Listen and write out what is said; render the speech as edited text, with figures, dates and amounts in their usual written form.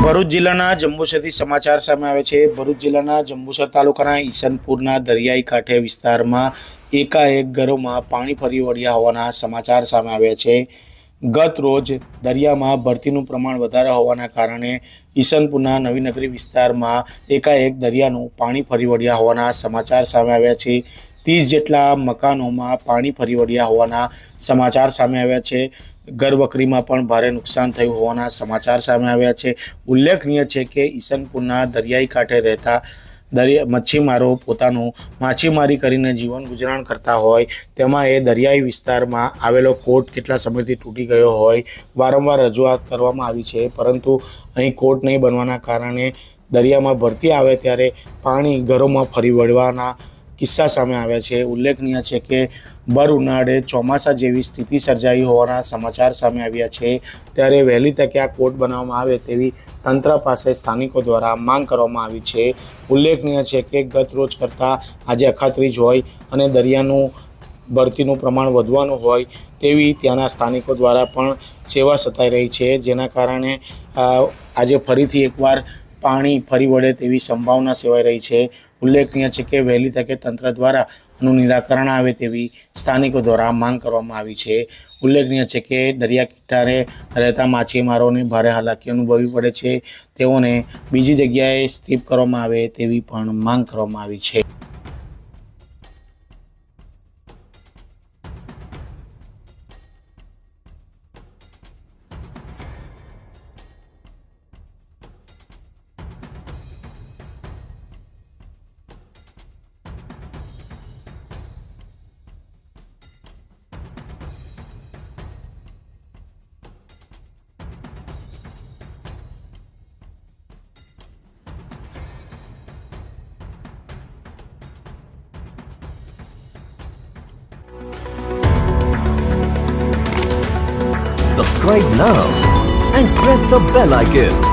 ભરૂચ જિલ્લાના જંબુસરથી સમાચાર સામે આવે છે। ભરૂચ જિલ્લાના જંબુસર તાલુકાના ઈસનપુરના દરિયાઈ કાંઠે વિસ્તારમાં એકાએક ઘરોમાં પાણી ફરી વળ્યા હોવાના સમાચાર સામે આવ્યા છે। ગત રોજ દરિયામાં ભરતીનું પ્રમાણ વધારે હોવાના કારણે ઈસનપુરના નવીનગરી વિસ્તારમાં એકાએક દરિયાનું પાણી ફરી વળ્યા હોવાના સમાચાર સામે આવ્યા છે। 30 જેટલા મકાનોમાં પાણી ફરી વળ્યા હોવાના સમાચાર સામે આવ્યા છે। ઘરવકરીમાં પણ ભારે નુકસાન થયું હોવાના સમાચાર સામે આવ્યા છે। ઉલ્લેખનીય છે કે ઈસનપુરના દરિયાઈ કાંઠે રહેતા મચ્છીમારો પોતાનું માછીમારી કરીને જીવન ગુજરાન કરતા હોય તેમાં એ દરિયાઈ વિસ્તારમાં આવેલો કોટ કેટલા સમયથી તૂટી ગયો હોય વારંવાર રજૂઆત કરવામાં આવી છે, પરંતુ અહીં કોટ નહીં બનવાના કારણે દરિયામાં ભરતી આવે ત્યારે પાણી ઘરોમાં ફરી વળવાના કિસ્સા સામે આવ્યા છે। ઉલ્લેખનીય છે કે ભર ઉનાળે ચોમાસા જેવી સ્થિતિ સર્જાઈ હોવાના સમાચાર સામે આવ્યા છે, ત્યારે વહેલી તકે આ કોટ બનાવવામાં આવે તેવી તંત્ર પાસે સ્થાનિકો દ્વારા માંગ કરવામાં આવી છે। ઉલ્લેખનીય છે કે ગત રોજ કરતાં આજે અખાત્રીજ હોય અને દરિયાનું ભરતીનું પ્રમાણ વધવાનું હોય તેવી ત્યાંના સ્થાનિકો દ્વારા પણ સેવા સતાઈ રહી છે, જેના કારણે આજે ફરીથી એકવાર પાણી ફરી વળે તેવી સંભાવના સેવાઈ રહી છે। ઉલ્લેખનીય છે કે વહેલી તકે તંત્ર દ્વારા આનું નિરાકરણ આવે તેવી સ્થાનિકો દ્વારા માંગ કરવામાં આવી છે। ઉલ્લેખનીય છે કે દરિયા કિનારે રહેતા માછીમારોને ભારે હાલાકી અનુભવવી પડે છે, તેઓને બીજી જગ્યાએ સ્થિત કરવામાં આવે તેવી પણ માંગ કરવામાં આવી છે। Subscribe now and press the bell icon.